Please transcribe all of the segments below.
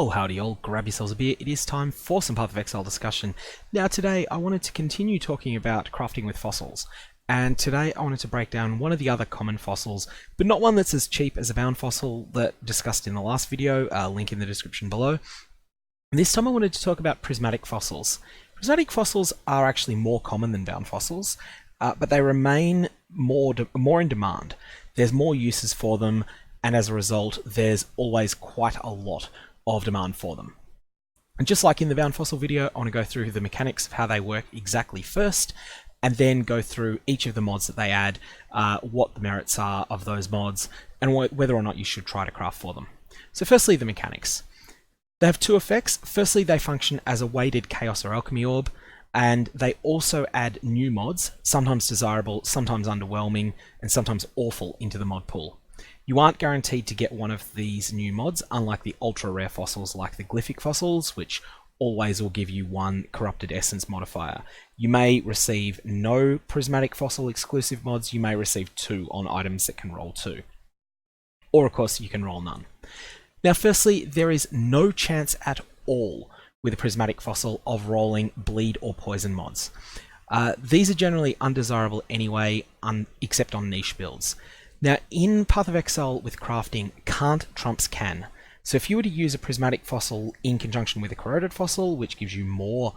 Oh howdy all, grab yourselves a beer, it is time for some Path of Exile discussion. Now today I wanted to continue talking about crafting with fossils, and today I wanted to break down one of the other common fossils, but not one that's as cheap as a bound fossil that discussed in the last video, link in the description below. This time I wanted to talk about prismatic fossils. Prismatic fossils are actually more common than bound fossils, but they remain more in demand. There's more uses for them, and as a result there's always quite a lot of demand for them. And just like in the bound fossil video, I want to go through the mechanics of how they work exactly first, and then go through each of the mods that they add, what the merits are of those mods, and whether or not you should try to craft for them. So firstly, the mechanics. They have two effects. Firstly, they function as a weighted chaos or alchemy orb, and they also add new mods, sometimes desirable, sometimes underwhelming, and sometimes awful, into the mod pool. You aren't guaranteed to get one of these new mods, unlike the ultra rare fossils like the glyphic fossils, which always will give you one corrupted essence modifier. You may receive no prismatic fossil exclusive mods, you may receive 2 on items that can roll 2. Or of course you can roll none. Now firstly, there is no chance at all with a prismatic fossil of rolling bleed or poison mods. These are generally undesirable anyway, except on niche builds. Now, in Path of Exile with crafting, can't trumps can. So if you were to use a prismatic fossil in conjunction with a corroded fossil, which gives you more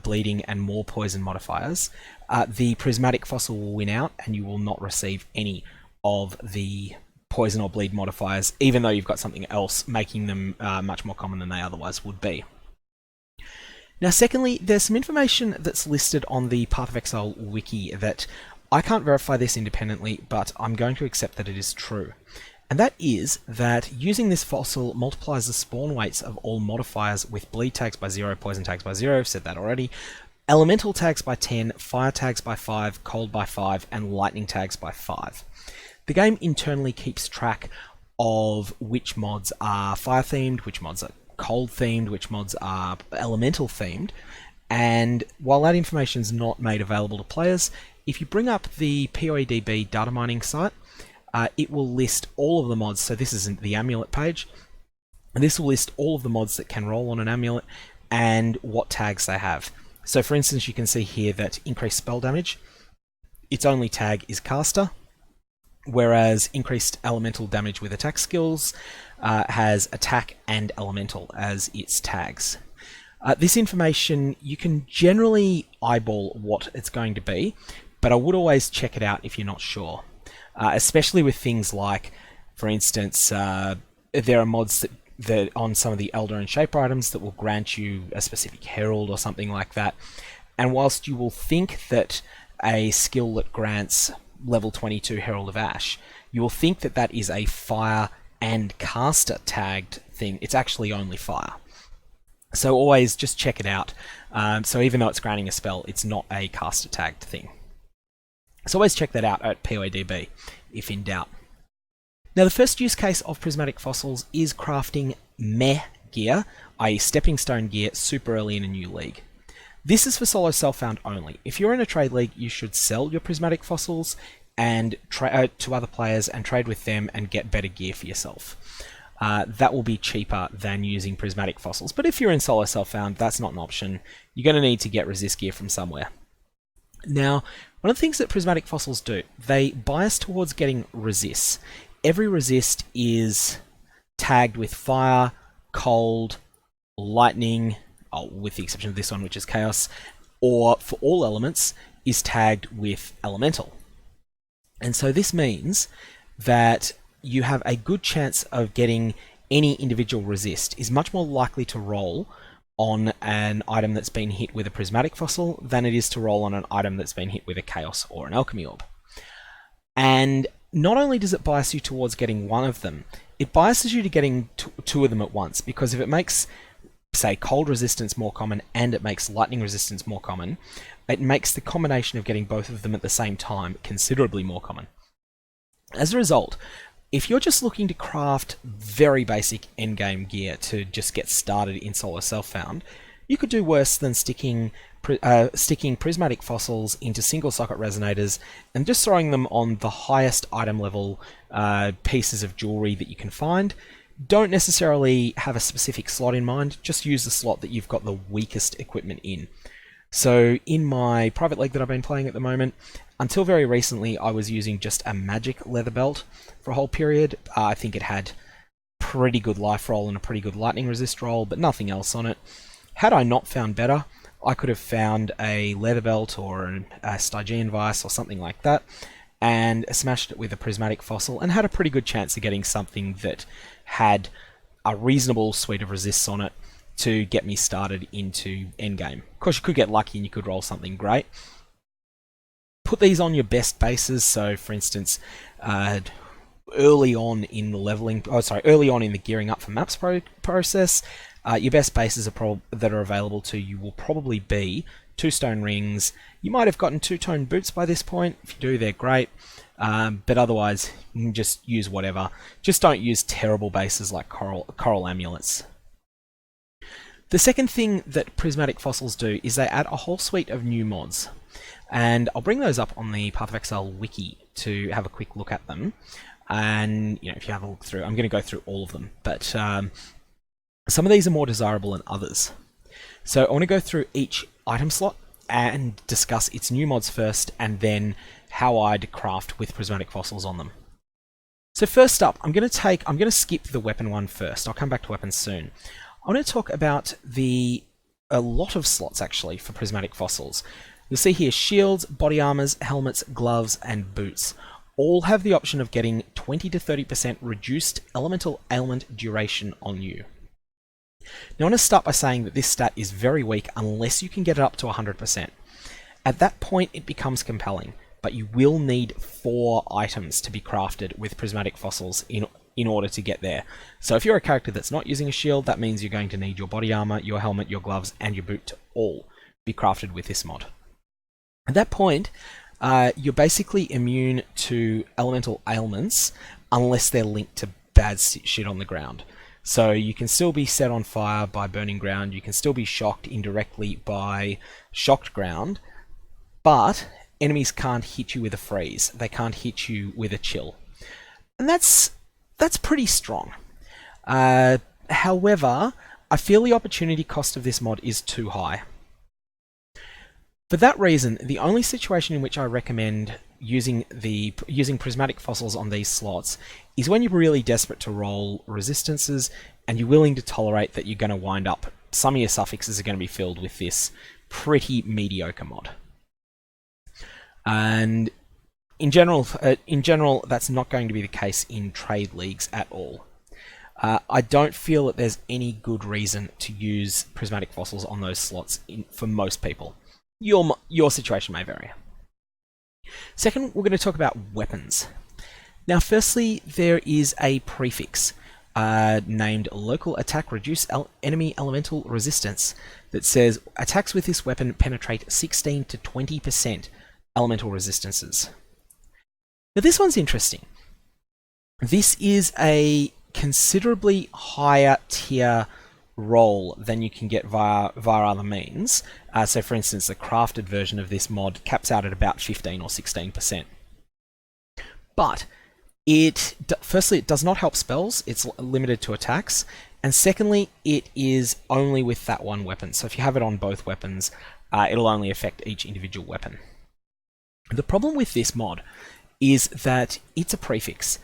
bleeding and more poison modifiers, the prismatic fossil will win out and you will not receive any of the poison or bleed modifiers, even though you've got something else making them much more common than they otherwise would be. Now secondly, there's some information that's listed on the Path of Exile wiki that I can't verify this independently, but I'm going to accept that it is true. And that is that using this fossil multiplies the spawn weights of all modifiers with bleed tags by 0, poison tags by 0, I've said that already, elemental tags by 10, fire tags by 5, cold by 5, and lightning tags by 5. The game internally keeps track of which mods are fire themed, which mods are cold themed, which mods are elemental themed, and while that information is not made available to players, if you bring up the POEDB data mining site, it will list all of the mods. So this isn't the amulet page, and this will list all of the mods that can roll on an amulet and what tags they have. So for instance, you can see here that increased spell damage, its only tag is caster, whereas increased elemental damage with attack skills has attack and elemental as its tags. This information, you can generally eyeball what it's going to be, but I would always check it out if you're not sure. Especially with things like, for instance, there are mods that on some of the Elder and Shaper items that will grant you a specific herald or something like that. And whilst you will think that a skill that grants level 22 Herald of Ash, you will think that that is a fire and caster tagged thing. It's actually only fire. So always just check it out. So even though it's granting a spell, it's not a caster tagged thing. So always check that out at POEDB, if in doubt. Now the first use case of prismatic fossils is crafting meh gear, i.e. stepping stone gear, super early in a new league. This is for solo self-found only. If you're in a trade league, you should sell your prismatic fossils and to other players and trade with them and get better gear for yourself. That will be cheaper than using prismatic fossils, but if you're in solo self-found, that's not an option. You're going to need to get resist gear from somewhere. Now, one of the things that prismatic fossils do, they bias towards getting resists. Every resist is tagged with fire, cold, lightning, with the exception of this one, which is chaos, or for all elements, is tagged with elemental. And so this means that you have a good chance of getting any individual resist is much more likely to roll on an item that's been hit with a prismatic fossil than it is to roll on an item that's been hit with a chaos or an alchemy orb. And not only does it bias you towards getting one of them, it biases you to getting 2 of them at once, because if it makes, say, cold resistance more common and it makes lightning resistance more common, it makes the combination of getting both of them at the same time considerably more common. As a result, if you're just looking to craft very basic endgame gear to just get started in solo self-found, you could do worse than sticking prismatic fossils into single socket resonators and just throwing them on the highest item level pieces of jewelry that you can find, don't necessarily have a specific slot in mind, just use the slot that you've got the weakest equipment in. So in my private league that I've been playing at the moment, until very recently I was using just a magic leather belt for a whole period. I think it had pretty good life roll and a pretty good lightning resist roll, but nothing else on it. Had I not found better, I could have found a leather belt or a Stygian vice or something like that, and smashed it with a prismatic fossil and had a pretty good chance of getting something that had a reasonable suite of resists on it to get me started into endgame. Of course, you could get lucky and you could roll something great. Put these on your best bases. So, for instance, early on in the gearing up for maps process, your best bases that are available to you will probably be 2 stone rings. You might have gotten 2-tone boots by this point. If you do, they're great. But otherwise, you can just use whatever. Just don't use terrible bases like coral amulets. The second thing that prismatic fossils do is they add a whole suite of new mods. And I'll bring those up on the Path of Exile wiki to have a quick look at them. And if you have a look through, I'm going to go through all of them. But some of these are more desirable than others. So I want to go through each item slot and discuss its new mods first, and then how I'd craft with prismatic fossils on them. So first up, I'm going to skip the weapon one first. I'll come back to weapons soon. I want to talk about a lot of slots actually for prismatic fossils. You'll see here shields, body armors, helmets, gloves, and boots all have the option of getting 20 to 30% reduced elemental ailment duration on you. Now I want to start by saying that this stat is very weak unless you can get it up to 100%. At that point it becomes compelling, but you will need 4 items to be crafted with prismatic fossils in order to get there. So if you're a character that's not using a shield, that means you're going to need your body armor, your helmet, your gloves, and your boot to all be crafted with this mod. At that point, you're basically immune to elemental ailments unless they're linked to bad shit on the ground. So you can still be set on fire by burning ground, you can still be shocked indirectly by shocked ground, but enemies can't hit you with a freeze, they can't hit you with a chill. And that's pretty strong. However, I feel the opportunity cost of this mod is too high. For that reason, the only situation in which I recommend using prismatic fossils on these slots is when you're really desperate to roll resistances and you're willing to tolerate that you're going to wind up, some of your suffixes are going to be filled with this pretty mediocre mod. And in general, that's not going to be the case in trade leagues at all. I don't feel that there's any good reason to use prismatic fossils on those slots for most people. Your situation may vary. Second, we're going to talk about weapons. Now, firstly, there is a prefix named Local Attack Reduce Enemy Elemental Resistance that says attacks with this weapon penetrate 16 to 20% elemental resistances. Now, this one's interesting. This is a considerably higher tier roll than you can get via other means. So for instance, the crafted version of this mod caps out at about 15 or 16%. But firstly, it does not help spells, it's limited to attacks, and secondly, it is only with that one weapon. So if you have it on both weapons, it'll only affect each individual weapon. The problem with this mod is that it's a prefix,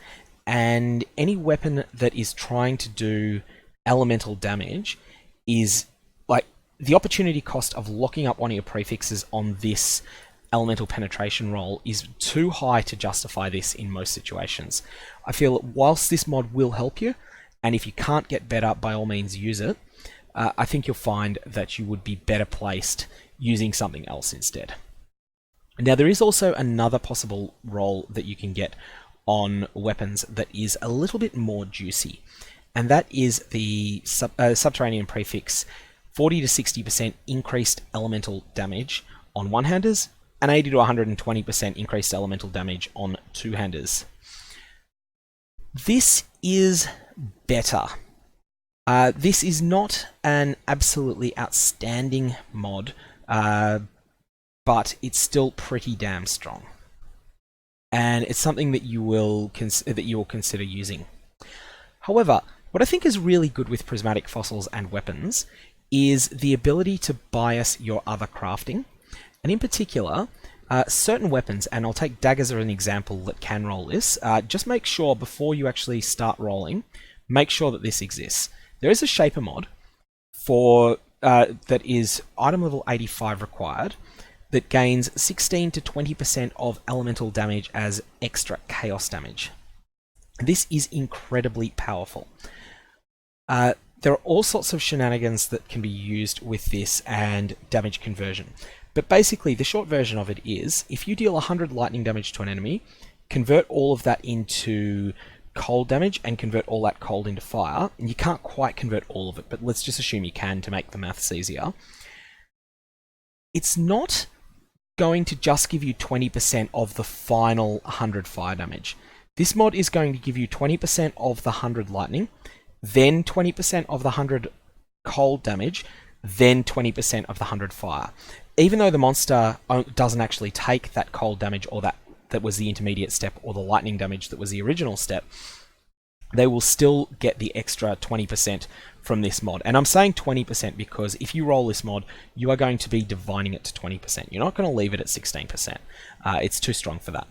and any weapon that is trying to do elemental damage is like the opportunity cost of locking up one of your prefixes on this elemental penetration roll is too high to justify this in most situations. I feel that whilst this mod will help you, and if you can't get better, by all means use it, I think you'll find that you would be better placed using something else instead. Now, there is also another possible roll that you can get on weapons that is a little bit more juicy, and that is the subterranean prefix 40 to 60% increased elemental damage on one-handers, and 80 to 120% increased elemental damage on two-handers. This is better. This is not an absolutely outstanding mod, but it's still pretty damn strong, and it's something that you will consider using. However, What I think is really good with prismatic fossils and weapons is the ability to bias your other crafting, and in particular, certain weapons, and I'll take daggers as an example that can roll this. Just make sure before you actually start rolling, make sure that this exists. There is a shaper mod for that is item level 85 required that gains 16 to 20% of elemental damage as extra chaos damage. This is incredibly powerful. There are all sorts of shenanigans that can be used with this and damage conversion. But basically, the short version of it is, if you deal 100 lightning damage to an enemy, convert all of that into cold damage and convert all that cold into fire, and you can't quite convert all of it, but let's just assume you can to make the maths easier. It's not going to just give you 20% of the final 100 fire damage. This mod is going to give you 20% of the 100 lightning, then 20% of the 100 cold damage, then 20% of the 100 fire. Even though the monster doesn't actually take that cold damage or that was the intermediate step, or the lightning damage that was the original step, they will still get the extra 20% from this mod. And I'm saying 20% because if you roll this mod, you are going to be divining it to 20%. You're not going to leave it at 16%. It's too strong for that.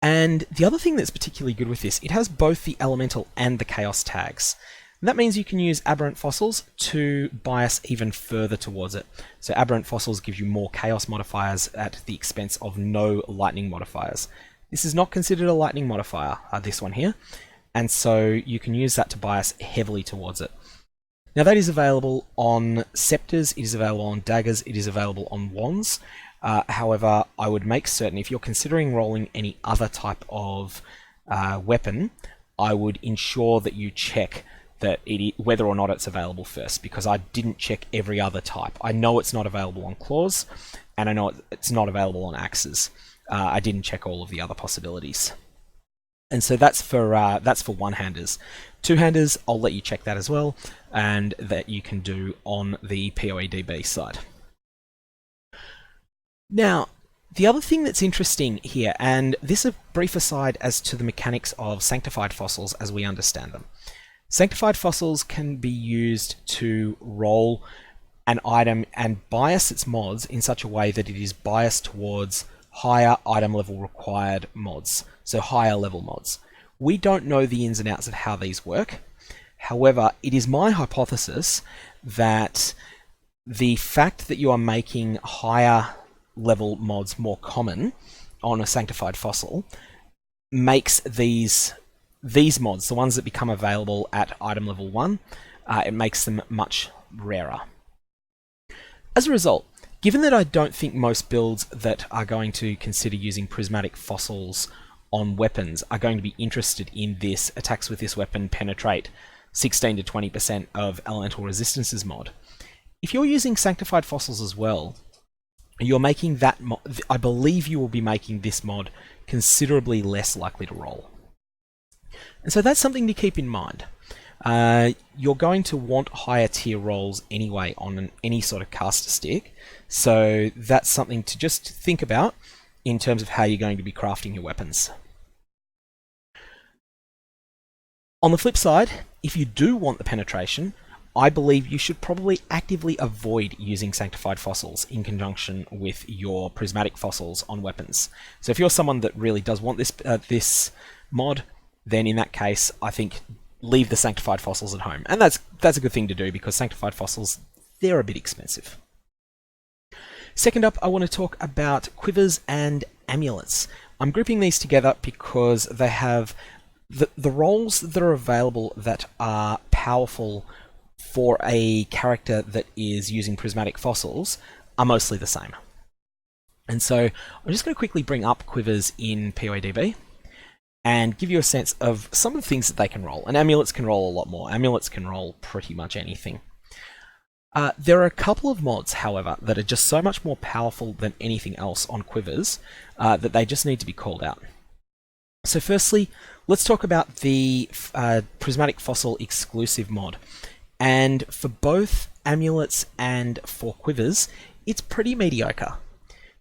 And the other thing that's particularly good with this, it has both the elemental and the chaos tags. And that means you can use aberrant fossils to bias even further towards it. So aberrant fossils give you more chaos modifiers at the expense of no lightning modifiers. This is not considered a lightning modifier, this one here, and so you can use that to bias heavily towards it. Now that is available on scepters, it is available on daggers, it is available on wands. However, I would make certain, if you're considering rolling any other type of weapon, I would ensure that you check that whether or not it's available first, because I didn't check every other type. I know it's not available on claws, and I know it's not available on axes. I didn't check all of the other possibilities. And so that's for one-handers. Two-handers, I'll let you check that as well, and that you can do on the PoEDB side. Now, the other thing that's interesting here, and this is a brief aside as to the mechanics of sanctified fossils as we understand them. Sanctified fossils can be used to roll an item and bias its mods in such a way that it is biased towards higher item level required mods, so higher level mods. We don't know the ins and outs of how these work. However, it is my hypothesis that the fact that you are making higher level mods more common on a sanctified fossil makes these mods, the ones that become available at item level 1, it makes them much rarer. As a result, given that I don't think most builds that are going to consider using prismatic fossils on weapons are going to be interested in this attacks with this weapon penetrate 16 to 20% of elemental resistances mod, if you're using sanctified fossils as well, you're making that mod, I believe you will be making this mod considerably less likely to roll. And so that's something to keep in mind. You're going to want higher tier rolls anyway on any sort of caster stick, so that's something to just think about in terms of how you're going to be crafting your weapons. On the flip side, if you do want the penetration, I believe you should probably actively avoid using sanctified fossils in conjunction with your prismatic fossils on weapons. So if you're someone that really does want this mod, then in that case, I think leave the sanctified fossils at home. And that's a good thing to do, because sanctified fossils, they're a bit expensive. Second up, I want to talk about quivers and amulets. I'm grouping these together because they have the roles that are available that are powerful for a character that is using prismatic fossils are mostly the same. And so I'm just going to quickly bring up quivers in PoEDB and give you a sense of some of the things that they can roll. And amulets can roll a lot more. Amulets can roll pretty much anything. There are a couple of mods, however, that are just so much more powerful than anything else on quivers that they just need to be called out. So firstly, let's talk about the Prismatic Fossil exclusive mod. And for both amulets and for quivers, it's pretty mediocre.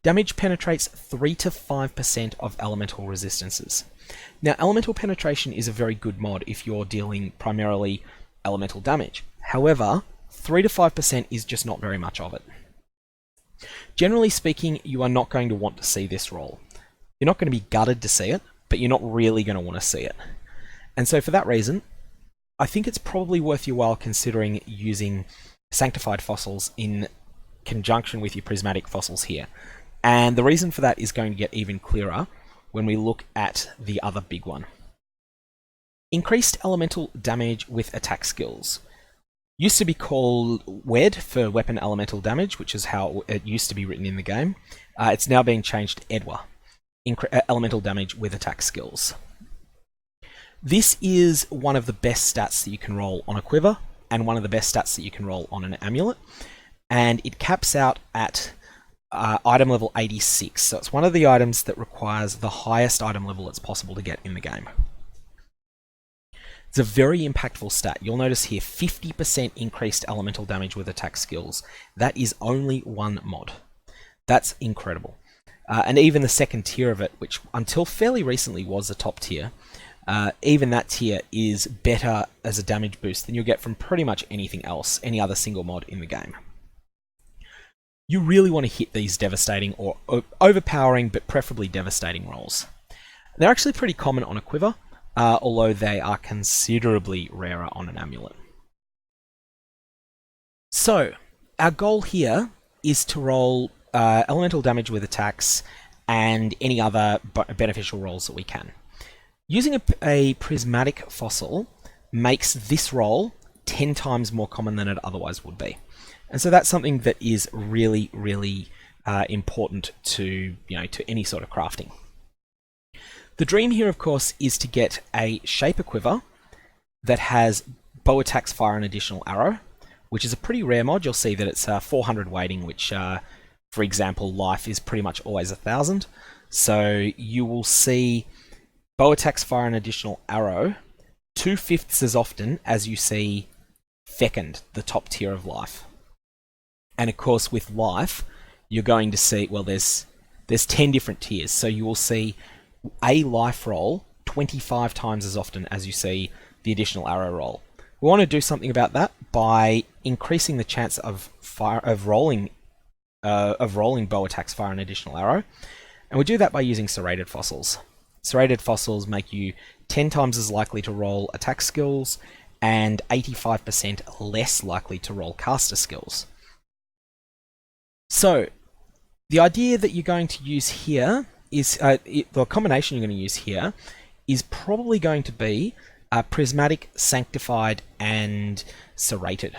Damage penetrates 3 to 5% of elemental resistances. Now, Elemental Penetration is a very good mod if you're dealing primarily elemental damage. However, 3 to 5% is just not very much of it. Generally speaking, you are not going to want to see this roll. You're not going to be gutted to see it, but you're not really going to want to see it. And so for that reason, I think it's probably worth your while considering using Sanctified Fossils in conjunction with your Prismatic Fossils here. And the reason for that is going to get even clearer when we look at the other big one. Increased elemental damage with attack skills. Used to be called WED for weapon elemental damage, which is how it used to be written in the game. It's now being changed to EDWA, elemental damage with attack skills. This is one of the best stats that you can roll on a quiver, and one of the best stats that you can roll on an amulet. And it caps out at item level 86, so it's one of the items that requires the highest item level it's possible to get in the game. It's a very impactful stat. You'll notice here 50% increased elemental damage with attack skills. That is only one mod. That's incredible. And even the second tier of it, which until fairly recently was the top tier, even that tier is better as a damage boost than you'll get from pretty much anything else, any other single mod in the game. You really want to hit these devastating or overpowering, but preferably devastating rolls. They're actually pretty common on a quiver, although they are considerably rarer on an amulet. So, our goal here is to roll elemental damage with attacks and any other beneficial rolls that we can. Using a prismatic fossil makes this roll 10 times more common than it otherwise would be. And so that's something that is really, really important to any sort of crafting. The dream here, of course, is to get a Shaper Quiver that has bow attacks, fire, and additional arrow, which is a pretty rare mod. You'll see that it's 400 weighting, which, for example, life is pretty much always 1,000. So you will see bow attacks, fire, and additional arrow 2/5 as often as you see Fecund, the top tier of life. And of course, with life, you're going to see, well, there's 10 different tiers, so you will see a life roll 25 times as often as you see the additional arrow roll. We want to do something about that by increasing the chance of rolling bow attacks, fire, and additional arrow, and we do that by using serrated fossils. Serrated fossils make you 10 times as likely to roll attack skills and 85% less likely to roll caster skills. So, the idea that you're going to use here is, the combination you're going to use here is probably going to be Prismatic, Sanctified, and Serrated.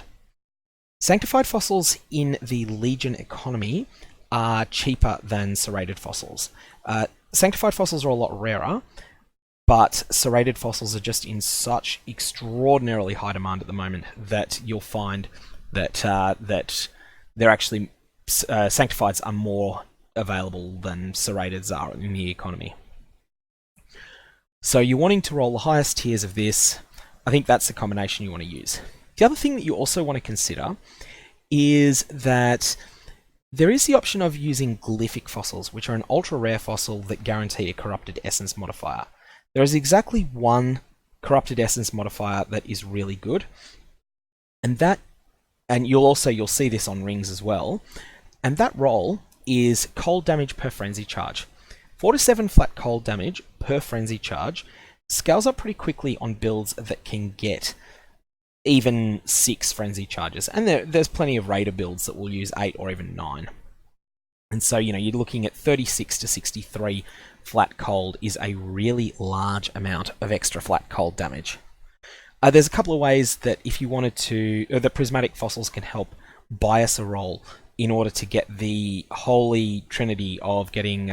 Sanctified fossils in the Legion economy are cheaper than serrated fossils. Sanctified fossils are a lot rarer, but serrated fossils are just in such extraordinarily high demand at the moment that you'll find that that they're actually Sanctifieds are more available than serrateds are in the economy. So you're wanting to roll the highest tiers of this. I think that's the combination you want to use. The other thing that you also want to consider is that there is the option of using glyphic fossils, which are an ultra rare fossil that guarantee a corrupted essence modifier. There is exactly one corrupted essence modifier that is really good, and you'll see this on rings as well. And that roll is cold damage per frenzy charge. 4 to 7 flat cold damage per frenzy charge scales up pretty quickly on builds that can get even 6 frenzy charges. And there's plenty of raider builds that will use 8 or even 9. And so, you're looking at 36 to 63 flat cold is a really large amount of extra flat cold damage. There's a couple of ways that if you wanted to, the prismatic fossils can help bias a roll in order to get the holy trinity of getting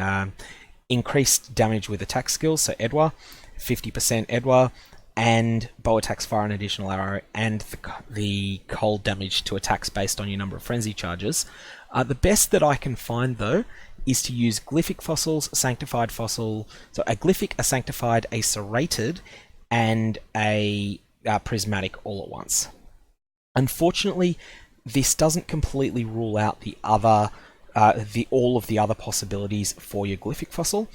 increased damage with attack skills, so EDWA, 50% EDWA, and bow attacks, fire, and additional arrow, and the cold damage to attacks based on your number of frenzy charges. The best that I can find, though, is to use glyphic fossils, sanctified fossil, so a glyphic, a sanctified, a serrated, and a prismatic all at once. Unfortunately, this doesn't completely rule out the other, all of the other possibilities for your glyphic fossil.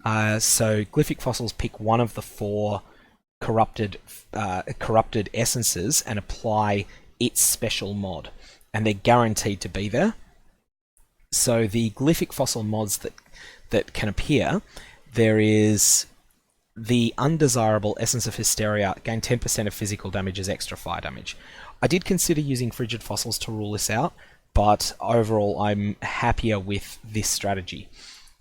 So glyphic fossils pick one of the four corrupted essences and apply its special mod, and they're guaranteed to be there. So the glyphic fossil mods that can appear, there is the undesirable Essence of Hysteria, gain 10% of physical damage as extra fire damage. I did consider using frigid fossils to rule this out, but overall I'm happier with this strategy.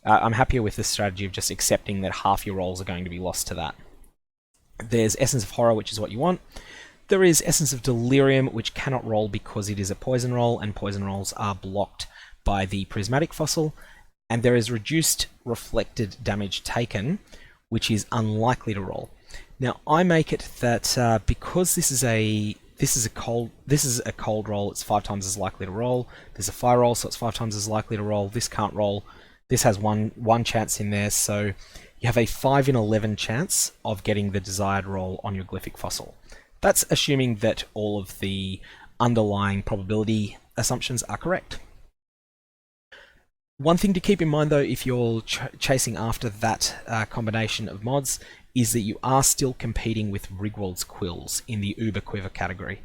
I'm happier with the strategy of just accepting that half your rolls are going to be lost to that. There's Essence of Horror, which is what you want. There is Essence of Delirium, which cannot roll because it is a poison roll, and poison rolls are blocked by the Prismatic fossil. And there is Reduced Reflected Damage Taken, which is unlikely to roll. Now I make it that because this is a cold roll, it's 5 times as likely to roll. There's a fire roll, so it's 5 times as likely to roll. This can't roll. This has one chance in there, so you have a 5 in 11 chance of getting the desired roll on your glyphic fossil. That's assuming that all of the underlying probability assumptions are correct. One thing to keep in mind though, if you're chasing after that combination of mods, is that you are still competing with Rigwald's Quills in the Uber Quiver category.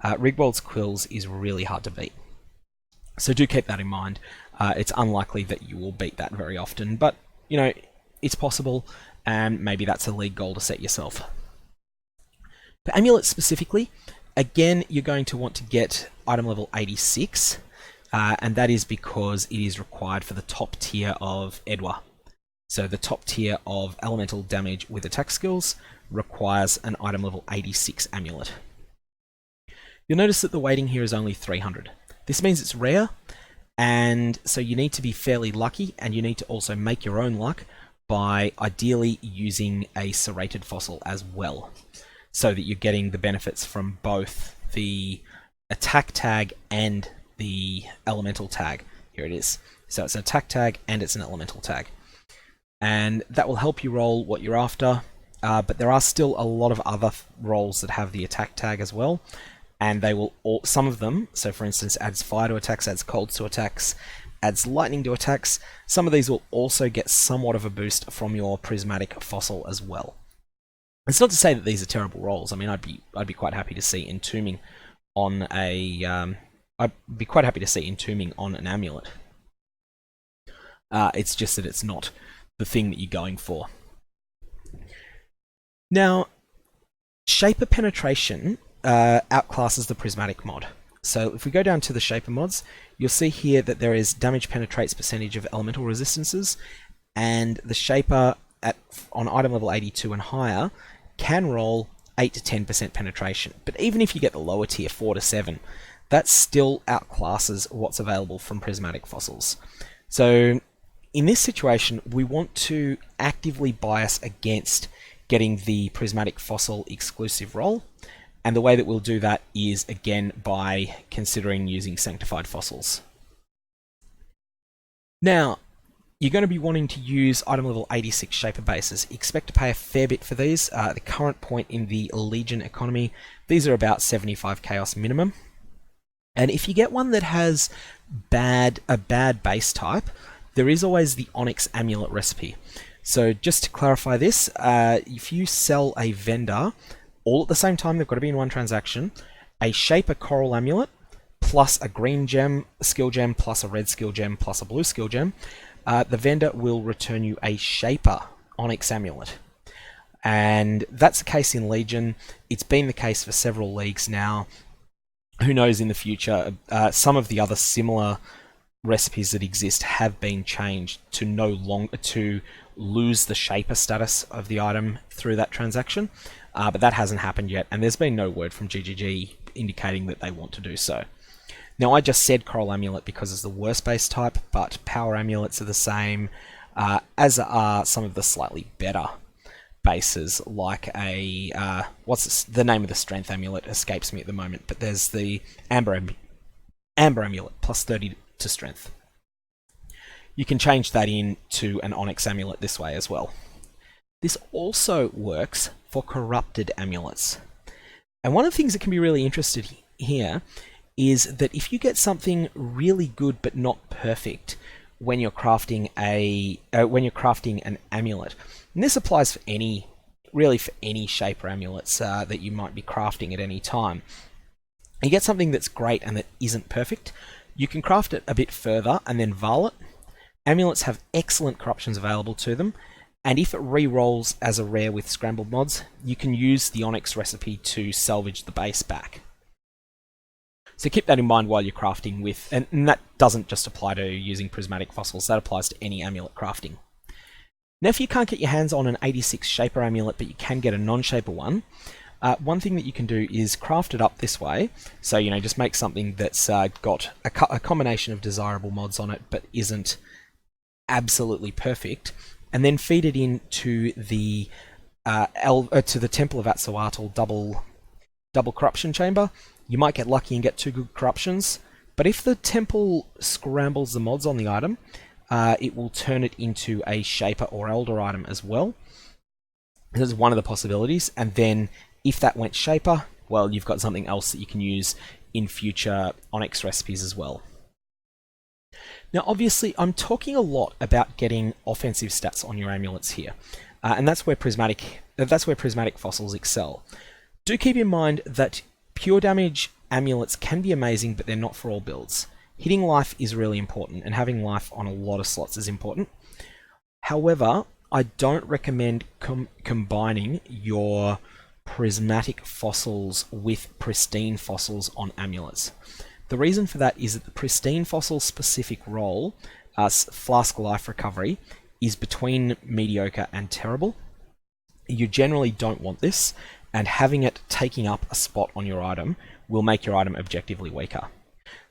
Rigwald's Quills is really hard to beat. So do keep that in mind. It's unlikely that you will beat that very often, but you know, it's possible, and maybe that's a league goal to set yourself. For amulets specifically, again, you're going to want to get item level 86, and that is because it is required for the top tier of Edwa. So the top tier of elemental damage with attack skills requires an item level 86 amulet. You'll notice that the weighting here is only 300. This means it's rare, and so you need to be fairly lucky, and you need to also make your own luck by ideally using a serrated fossil as well, so that you're getting the benefits from both the attack tag and the elemental tag. Here it is. So it's an attack tag and it's an elemental tag. And that will help you roll what you're after, but there are still a lot of other rolls that have the attack tag as well, and they will some of them, so for instance adds fire to attacks, adds cold to attacks, adds lightning to attacks. Some of these will also get somewhat of a boost from your prismatic fossil as well. It's not to say that these are terrible rolls. I mean, I'd be quite happy to see entombing on a an amulet. It's just that it's not the thing that you're going for. Now, Shaper Penetration outclasses the Prismatic mod. So if we go down to the Shaper mods, you'll see here that there is damage penetrates percentage of elemental resistances, and the Shaper on item level 82 and higher can roll 8 to 10% penetration. But even if you get the lower tier, 4 to 7, that still outclasses what's available from Prismatic fossils. So in this situation, we want to actively bias against getting the Prismatic fossil exclusive roll, and the way that we'll do that is again by considering using sanctified fossils. Now, you're going to be wanting to use item level 86 Shaper bases. Expect to pay a fair bit for these. At the current point in the Legion economy, these are about 75 chaos minimum. And if you get one that has a bad base type, there is always the Onyx Amulet recipe. So just to clarify this, if you sell a vendor all at the same time, they've got to be in one transaction, a Shaper Coral Amulet plus a green gem, skill gem, plus a red skill gem, plus a blue skill gem, the vendor will return you a Shaper Onyx Amulet. And that's the case in Legion. It's been the case for several leagues now. Who knows in the future? Some of the other similar recipes that exist have been changed to lose the Shaper status of the item through that transaction, but that hasn't happened yet, and there's been no word from GGG indicating that they want to do so. Now, I just said Coral Amulet because it's the worst base type, but Power Amulets are the same, as are some of the slightly better bases, like a what's the name of the Strength Amulet escapes me at the moment, but there's the Amber Amulet plus 30 to Strength. You can change that into an Onyx Amulet this way as well. This also works for Corrupted Amulets. And one of the things that can be really interesting here is that if you get something really good but not perfect when you're crafting an amulet. And this applies for really for any shape or amulets that you might be crafting at any time. You get something that's great and that isn't perfect, you can craft it a bit further and then val it. Amulets have excellent corruptions available to them, and if it re-rolls as a rare with scrambled mods, you can use the Onyx recipe to salvage the base back. So keep that in mind while you're crafting with, and that doesn't just apply to using prismatic fossils, that applies to any amulet crafting. Now if you can't get your hands on an 86 Shaper amulet, but you can get a non-Shaper one, one thing that you can do is craft it up this way. So, just make something that's got a combination of desirable mods on it, but isn't absolutely perfect, and then feed it into the to the Temple of Atzoatl double corruption chamber. You might get lucky and get 2 good corruptions, but if the temple scrambles the mods on the item, it will turn it into a Shaper or Elder item as well. This is one of the possibilities, and then if that went Shaper, well, you've got something else that you can use in future Onyx recipes as well. Now, obviously, I'm talking a lot about getting offensive stats on your amulets here, and that's where prismatic fossils excel. Do keep in mind that pure damage amulets can be amazing, but they're not for all builds. Hitting life is really important, and having life on a lot of slots is important. However, I don't recommend combining your prismatic fossils with pristine fossils on amulets. The reason for that is that the pristine fossil specific role, flask life recovery, is between mediocre and terrible. You generally don't want this, and having it taking up a spot on your item will make your item objectively weaker.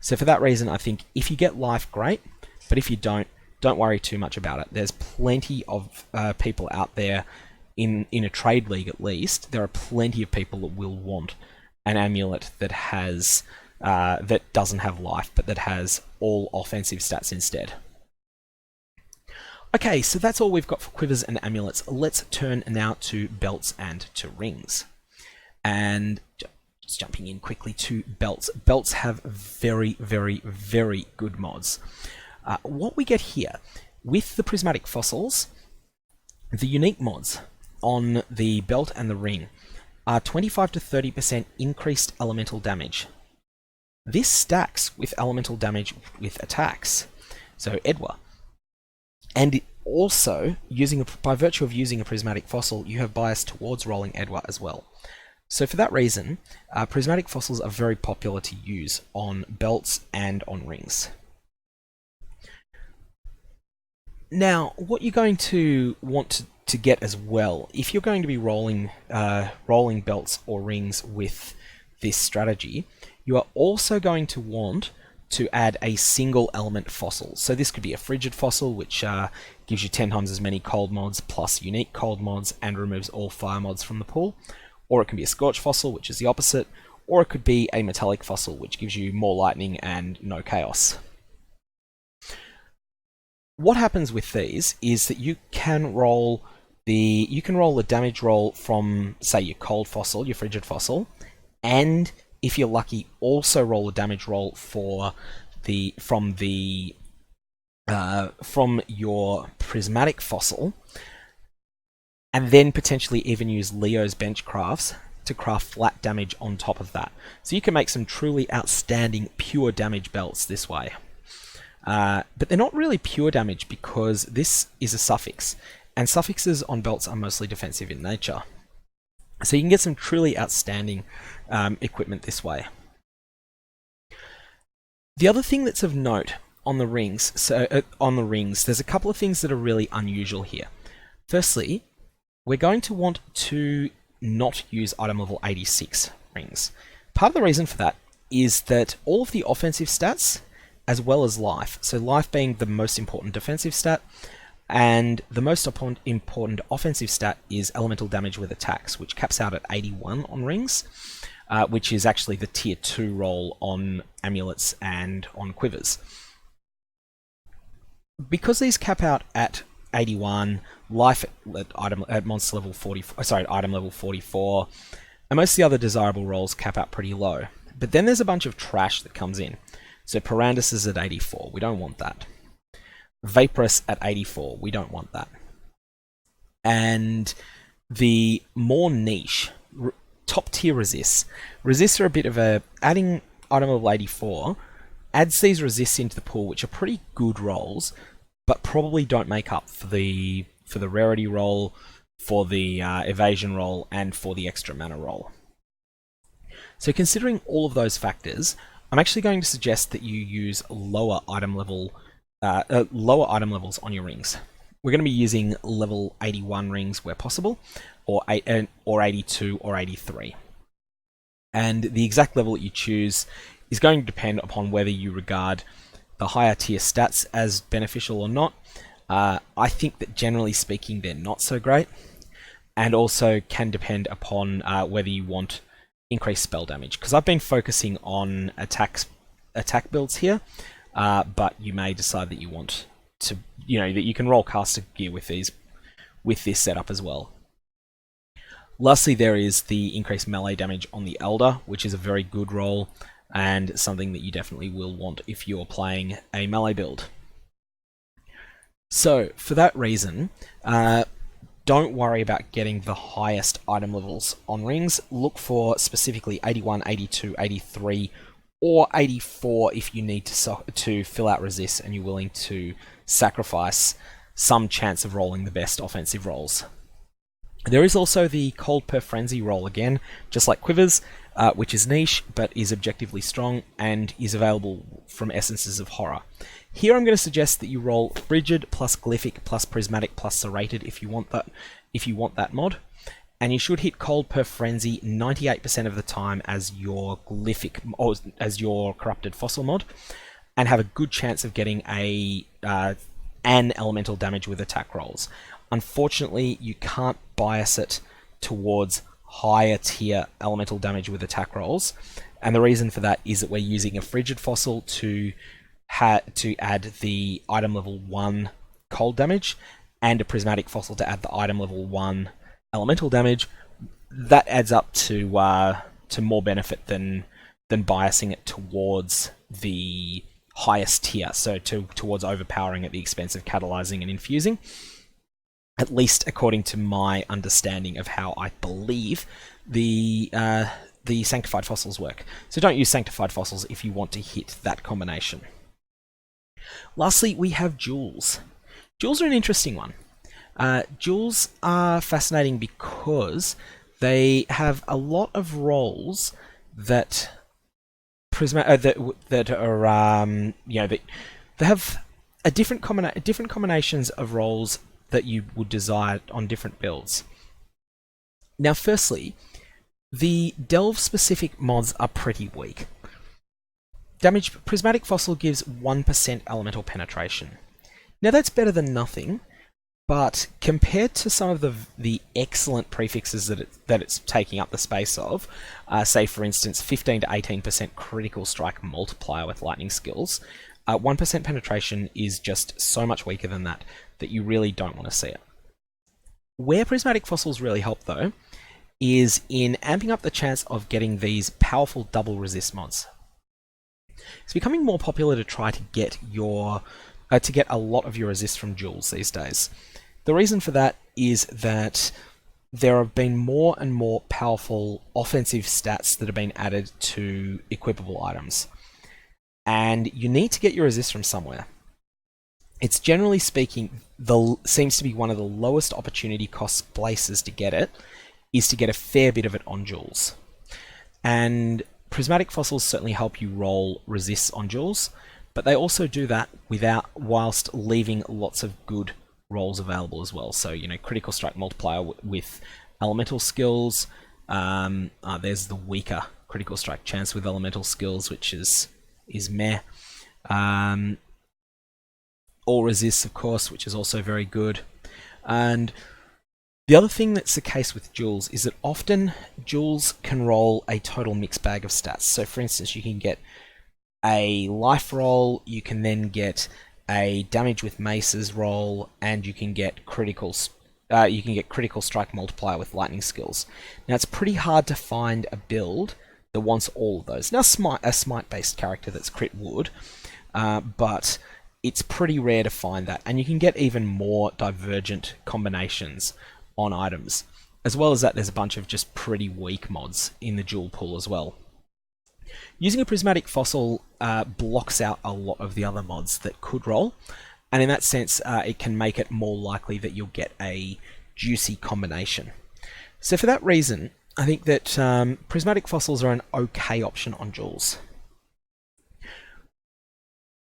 So for that reason, I think if you get life, great, but if you don't worry too much about it. There's plenty of people out there, in a trade league at least, there are plenty of people that will want an amulet that has that doesn't have life, but that has all offensive stats instead. Okay, so that's all we've got for quivers and amulets. Let's turn now to belts and to rings. And just jumping in quickly to belts. Belts have very, very, very good mods. What we get here, with the prismatic fossils, the unique mods on the belt and the ring are 25 to 30% increased elemental damage. This stacks with elemental damage with attacks, so Edwa. And also, by virtue of using a prismatic fossil, you have bias towards rolling Edwa as well. So for that reason, prismatic fossils are very popular to use on belts and on rings. Now, what you're going to want to get as well, if you're going to be rolling belts or rings with this strategy, you are also going to want to add a single element fossil. So this could be a frigid fossil, which gives you 10 times as many cold mods plus unique cold mods and removes all fire mods from the pool. Or it can be a scorch fossil, which is the opposite. Or it could be a metallic fossil, which gives you more lightning and no chaos. What happens with these is that you can roll the damage roll from, say, your cold fossil, your frigid fossil, and if you're lucky, also roll a damage roll from your prismatic fossil, and then potentially even use Leo's bench crafts to craft flat damage on top of that. So you can make some truly outstanding pure damage belts this way. But they're not really pure damage because this is a suffix, and suffixes on belts are mostly defensive in nature. So you can get some truly outstanding equipment this way. The other thing that's of note on the rings, there's a couple of things that are really unusual here. Firstly, we're going to want to not use item level 86 rings. Part of the reason for that is that all of the offensive stats, as well as life, so life being the most important defensive stat, and the most important offensive stat is elemental damage with attacks, which caps out at 81 on rings, which is actually the tier 2 roll on amulets and on quivers. Because these cap out at 81, life at monster level 44, item level 44, and most of the other desirable rolls cap out pretty low. But then there's a bunch of trash that comes in. So Parandus is at 84. We don't want that. Vaporous at 84. We don't want that. And the more niche, top tier resists. Resists are a bit of a... Adding item level 84 adds these resists into the pool, which are pretty good rolls, but probably don't make up for the rarity roll, for the evasion roll, and for the extra mana roll. So considering all of those factors, I'm actually going to suggest that you use lower item levels on your rings. We're going to be using level 81 rings where possible, or 82 or 83. And the exact level that you choose is going to depend upon whether you regard the higher tier stats as beneficial or not. I think that generally speaking they're not so great, and also can depend upon whether you want increased spell damage, because I've been focusing on attack builds here, but you may decide that you want to, that you can roll caster gear with this setup as well. Lastly, there is the increased melee damage on the Elder, which is a very good roll, and something that you definitely will want if you're playing a melee build. So, for that reason, don't worry about getting the highest item levels on rings. Look for specifically 81, 82, 83, or 84 if you need to fill out resists and you're willing to sacrifice some chance of rolling the best offensive rolls. There is also the Cold Per Frenzy roll again, just like Quivers, which is niche, but is objectively strong and is available from Essences of Horror. Here I'm going to suggest that you roll Frigid plus Glyphic plus Prismatic plus Serrated if you want that mod, and you should hit Cold Per Frenzy 98% of the time as your Glyphic or as your Corrupted Fossil mod, and have a good chance of getting an elemental damage with attack rolls. Unfortunately, you can't bias it towards higher tier elemental damage with attack rolls, and the reason for that is that we're using a Frigid Fossil to add the item level 1 cold damage, and a Prismatic Fossil to add the item level 1 elemental damage. That adds up to more benefit than biasing it towards the highest tier, so towards overpowering at the expense of catalyzing and infusing. At least according to my understanding of how I believe the Sanctified Fossils work. So don't use Sanctified Fossils if you want to hit that combination. Lastly, we have Jewels. Jewels are an interesting one. Jewels are fascinating because they have a lot of roles that that they have different combinations of roles that you would desire on different builds. Now, firstly, the delve-specific mods are pretty weak. Prismatic Fossil gives 1% elemental penetration. Now, that's better than nothing, but compared to some of the excellent prefixes that it's taking up the space of, say for instance 15 to 18% critical strike multiplier with lightning skills, 1% penetration is just so much weaker than that you really don't want to see it. Where Prismatic Fossils really help though is in amping up the chance of getting these powerful double resist mods. It's becoming more popular to try to get a lot of your resists from Jewels these days. The reason for that is that there have been more and more powerful offensive stats that have been added to equipable items, and you need to get your resist from somewhere. It's generally speaking, seems to be one of the lowest opportunity cost places to get it, is to get a fair bit of it on Jewels. And Prismatic Fossils certainly help you roll resists on Jewels, but they also do that whilst leaving lots of good rolls available as well. So, critical strike multiplier with elemental skills. There's the weaker critical strike chance with elemental skills, which is meh. All resists, of course, which is also very good. And the other thing that's the case with Jewels is that often Jewels can roll a total mixed bag of stats. So for instance, you can get a life roll, you can then get a damage with maces roll, and you can get critical strike multiplier with lightning skills. Now it's pretty hard to find a build that wants all of those. Now a smite based character that's crit would, but it's pretty rare to find that, and you can get even more divergent combinations on items. As well as that, there's a bunch of just pretty weak mods in the jewel pool as well. Using a prismatic fossil blocks out a lot of the other mods that could roll, and in that sense it can make it more likely that you'll get a juicy combination. So for that reason, I think that prismatic fossils are an okay option on jewels.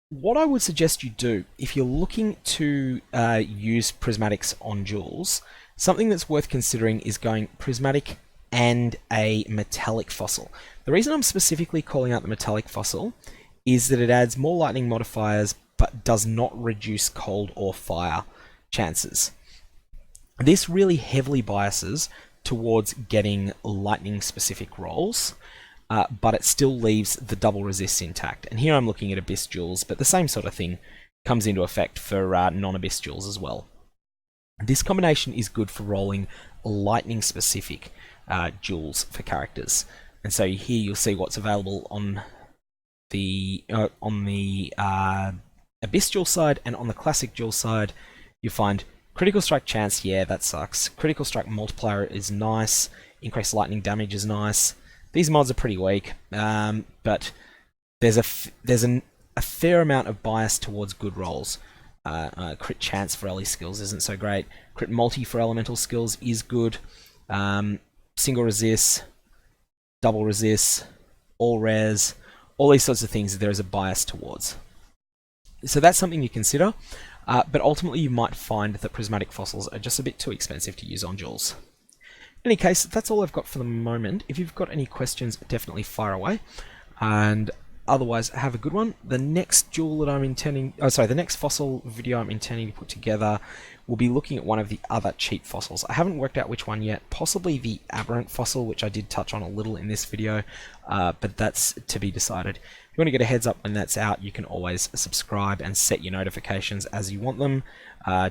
What I would suggest you do, if you're looking to use prismatics on jewels, something that's worth considering is going prismatic and a metallic fossil. The reason I'm specifically calling out the metallic fossil is that it adds more lightning modifiers but does not reduce cold or fire chances. This really heavily biases towards getting lightning specific rolls, but it still leaves the double resist intact. And here I'm looking at Abyss jewels, but the same sort of thing comes into effect for non-Abyss jewels as well. This combination is good for rolling lightning specific jewels for characters. And so here you'll see what's available on the Abyss jewel side, and on the classic jewel side you find critical strike chance, yeah, that sucks. Critical strike multiplier is nice. Increased lightning damage is nice. These mods are pretty weak, but there's a fair amount of bias towards good rolls. Crit chance for LE skills isn't so great. Crit multi for elemental skills is good. Single resist, double resist, all rares, all these sorts of things there is a bias towards. So that's something you consider, but ultimately you might find that prismatic fossils are just a bit too expensive to use on jewels. In any case, that's all I've got for the moment. If you've got any questions, definitely fire away. And otherwise, have a good one. The next jewel that I'm intending, the next fossil video I'm intending to put together will be looking at one of the other cheap fossils. I haven't worked out which one yet, possibly the aberrant fossil, which I did touch on a little in this video, but that's to be decided. If you want to get a heads up when that's out, you can always subscribe and set your notifications as you want them.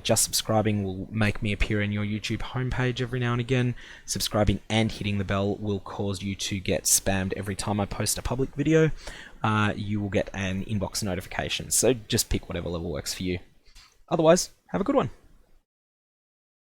Just subscribing will make me appear in your YouTube homepage every now and again. Subscribing and hitting the bell will cause you to get spammed every time I post a public video. You will get an inbox notification, so just pick whatever level works for you. Otherwise, have a good one.